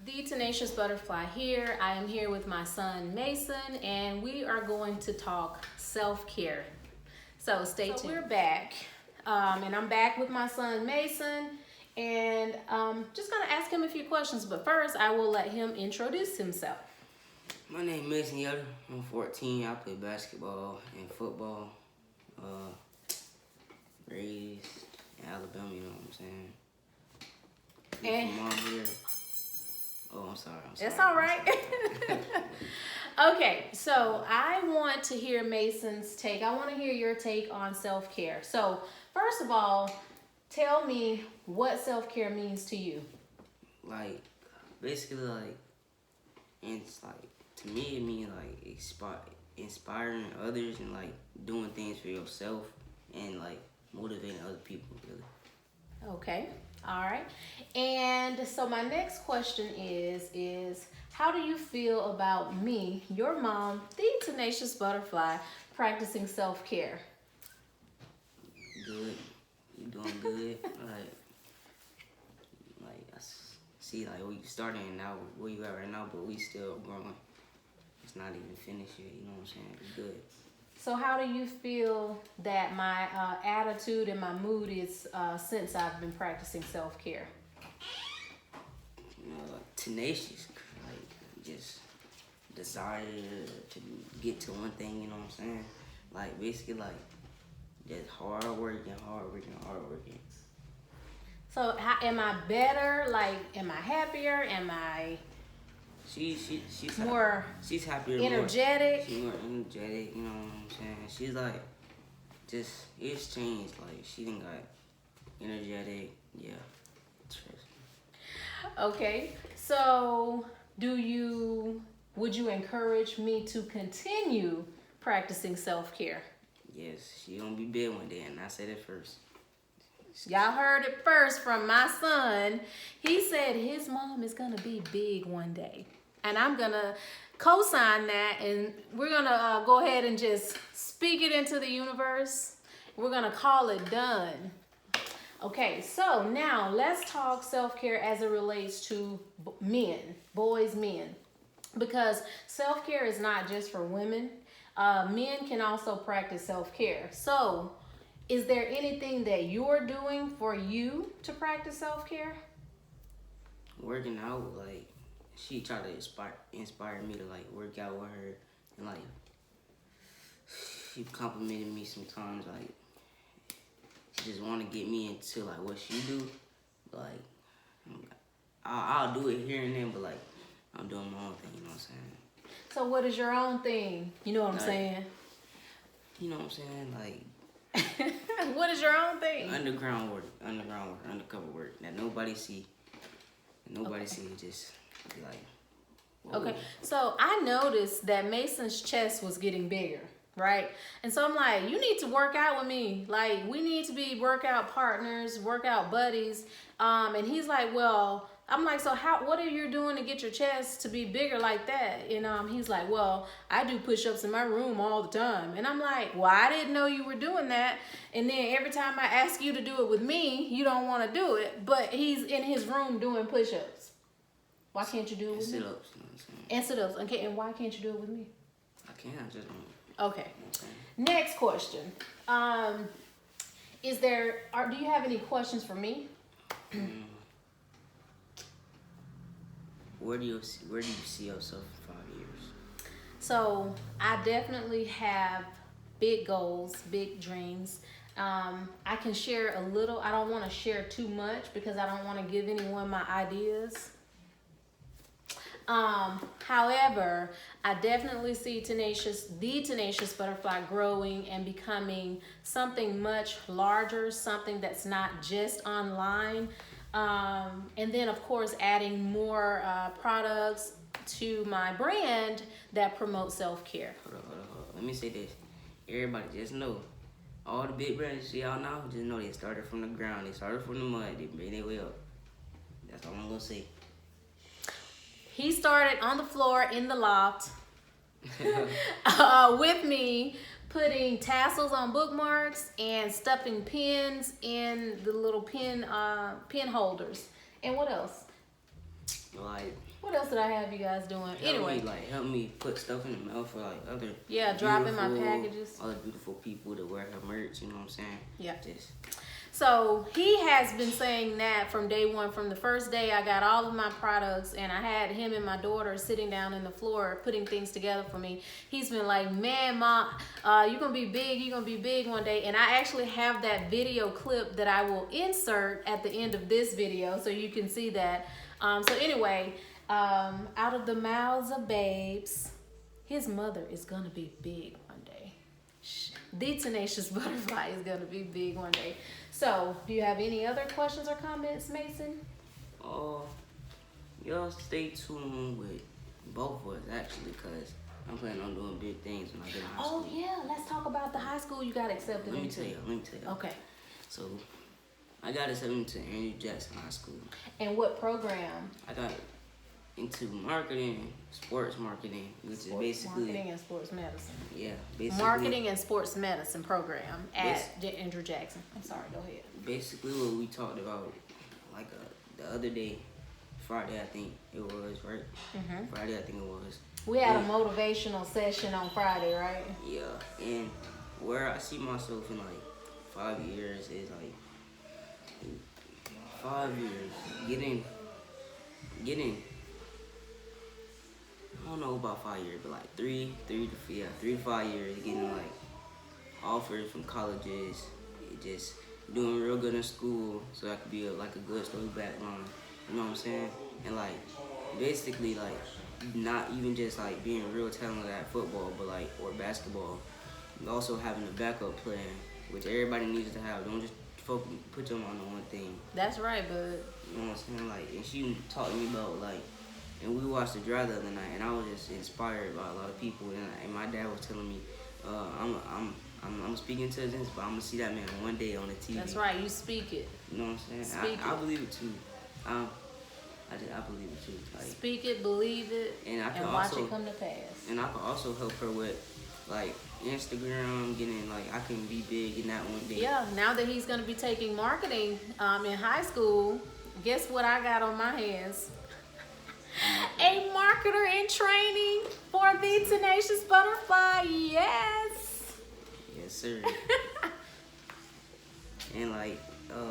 The Tenacious Butterfly here. I am here with my son Mason, and we are going to talk self-care. So stay tuned. We're back, and I'm back with my son Mason, and just gonna ask him a few questions. But first, I will let him introduce himself. My name is Mason Yoder. I'm 14. I play basketball and football. Raised in Alabama, you know what I'm saying? And from mom here. Oh, I'm sorry. It's all right. Okay, so I want to hear Mason's take. I want to hear your take on self-care. So first of all, tell me what self-care means to you. Like, basically, like, it's like, to me, it means like inspiring others and like doing things for yourself and like motivating other people, really. Okay, all right. And so my next question is how do you feel about me, your mom, the Tenacious Butterfly, practicing self-care? Good. You doing good. I see like where you starting now, where you at right now, but we still growing. It's not even finished yet, you know what I'm saying? It's good. So how do you feel that my attitude and my mood is since I've been practicing self-care? Tenacious, like just desire to get to one thing, you know what I'm saying? Like basically like just hard working. So am I better? Like, am I happier? Am I she's more she's happier, energetic? She's more energetic, you know what I'm saying? She's like just it's changed. Like she done got energetic, yeah. Okay, so would you encourage me to continue practicing self-care? Yes, she gonna be big one day, and I said it first. Y'all heard it first from my son. He said his mom is gonna be big one day. And I'm gonna co-sign that, and we're gonna go ahead and just speak it into the universe. We're gonna call it done. Okay, so now let's talk self-care as it relates to men, boys, men. Because self-care is not just for women. Men can also practice self-care. So, is there anything that you're doing for you to practice self-care? Working out, like, she tried to inspire me to, like, work out with her. And, like, she complimented me sometimes, like, she just want to get me into, like, what she do. Like, I'll do it here and then, but, like, I'm doing my own thing, you know what I'm saying? So what is your own thing? You know what I'm saying? You know what I'm saying? Like, what is your own thing? Underground work, undercover work that nobody see. Nobody see, just be like, whoa. Okay, so I noticed that Mason's chest was getting bigger, right? And so I'm like, you need to work out with me. Like, we need to be workout partners, workout buddies. And he's like, well, I'm like, so what are you doing to get your chest to be bigger like that? And he's like, well, I do push-ups in my room all the time. And I'm like, well, I didn't know you were doing that. And then every time I ask you to do it with me, you don't want to do it. But he's in his room doing push-ups. Why can't you do it with me? Sit-ups, you know what I'm saying? And sit-ups. Okay, and why can't you do it with me? I can't, I just don't. Okay. Next question. Do you have any questions for me? Where do you see yourself in 5 years? So I definitely have big goals, big dreams. I can share a little. I don't want to share too much because I don't want to give anyone my ideas. However, I definitely see the Tenacious Butterfly growing and becoming something much larger, something that's not just online. And then, of course, adding more products to my brand that promote self-care. Hold on. Let me say this. Everybody just know, all the big brands you see out now, just know they started from the ground. They started from the mud. They made their way up. That's all I'm going to say. He started on the floor in the loft with me, putting tassels on bookmarks and stuffing pins in the little pin holders. And what else? Like, What else did I have you guys doing? Anyway, help me put stuff in the mail for like other dropping my packages. Other beautiful people to wear her merch. You know what I'm saying? Yeah. Just. So he has been saying that from day one. From the first day I got all of my products, and I had him and my daughter sitting down in the floor putting things together for me. He's been like, man, Mom, you're going to be big. You're going to be big one day. And I actually have that video clip that I will insert at the end of this video so you can see that. So anyway, out of the mouths of babes, his mother is going to be big one day. The Tenacious Butterfly is going to be big one day. So, do you have any other questions or comments, Mason? Y'all stay tuned with both of us, actually, because I'm planning on doing big things when I get in high school. Oh, yeah. Let's talk about the high school you got accepted into. Let me tell you. Okay. So, I got accepted into Andrew Jackson High School. And what program? I got into marketing, sports marketing, which is basically marketing and sports medicine. Yeah, basically marketing and sports medicine program at Andrew Jackson. I'm sorry, go ahead. Basically, what we talked about, like the other day, Friday, I think it was, right? Friday, I think it was. We had a motivational session on Friday, right? Yeah, and where I see myself in like 5 years is like 5 years getting. I don't know about 5 years, but like 3 to 5 years, getting like offers from colleges, just doing real good in school, so I could be like a good story background. You know what I'm saying? And like basically like not even just like being real talented at football, but like or basketball, also having a backup plan, which everybody needs to have. Don't just put your mind on one thing. That's right, bud. You know what I'm saying? Like, and she taught me about like. And we watched the drive the other night, and I was just inspired by a lot of people. And my dad was telling me, I'm speaking to this, but I'm gonna see that man one day on the TV. That's right, you speak it. You know what I'm saying? I believe it too. I believe it too. Like, speak it, believe it, and watch it come to pass. And I can also help her with like Instagram, getting like I can be big in that one day. Yeah, now that he's gonna be taking marketing in high school, guess what I got on my hands? A marketer in training for the Tenacious Butterfly. Yes. Yes, sir. And like,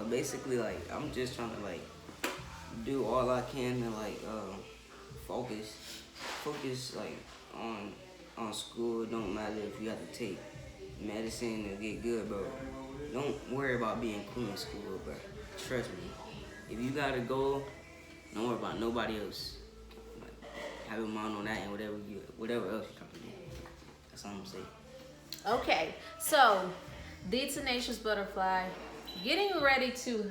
basically, like, I'm just trying to like do all I can to like focus like on school. It don't matter if you have to take medicine to get good, bro. Don't worry about being cool in school, bro. Trust me. If you got a goal, don't worry about nobody else. Have your mind on that and whatever else you're trying to do. That's all I'm saying. Okay, so the Tenacious Butterfly, getting ready to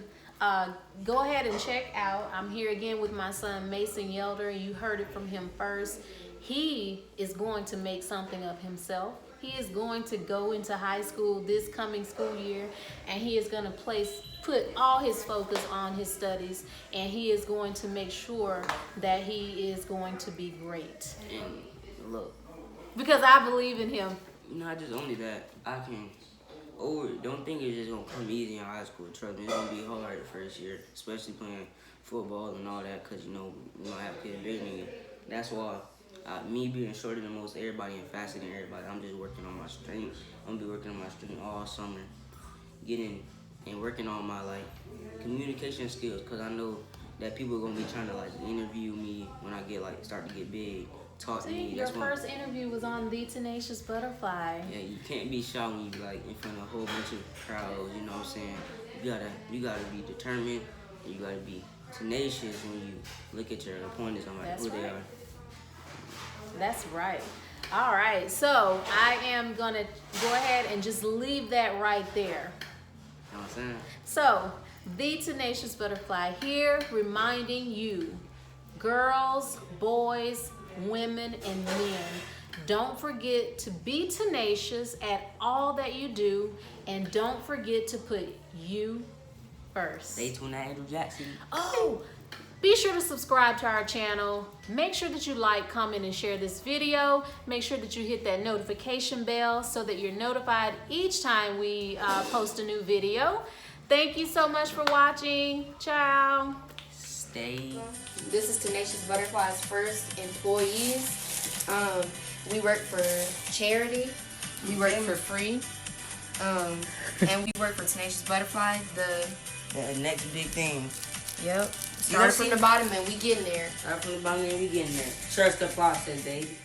go ahead and check out. I'm here again with my son Mason Yelder. You heard it from him first. He is going to make something of himself. He is going to go into high school this coming school year, and he is going to put all his focus on his studies, and he is going to make sure that he is going to be great. And look, because I believe in him. Not just only that, don't think it's just gonna come easy in high school. Trust me, it's gonna be hard the first year, especially playing football and all that, because you know we don't have kids bigger than you. That's why me being shorter than most everybody and faster than everybody, I'm just working on my strength. I'm gonna be working on my strength all summer, working on my like communication skills, because I know that people are gonna be trying to like interview me when I start to get big. Talk to me. Your first interview was on the Tenacious Butterfly. Yeah, you can't be shy when you be like in front of a whole bunch of crowds. You know what I'm saying? You gotta be determined. You gotta be tenacious when you look at your opponents, no matter who they are. That's right. All right, so I am gonna go ahead and just leave that right there. You know what I'm saying? So, the Tenacious Butterfly here reminding you, girls, boys, women, and men, don't forget to be tenacious at all that you do, and don't forget to put you first. Stay tuned to Andrew Jackson. Oh, be sure to subscribe to our channel. Make sure that you like, comment, and share this video. Make sure that you hit that notification bell so that you're notified each time we post a new video. Thank you so much for watching. Ciao. Dave. This is Tenacious Butterfly's first employees. We work for charity. We work for free. And we work for Tenacious Butterfly. The next big thing. Started from the bottom and we getting there. Start from the bottom and we getting there. Trust the process, Dave.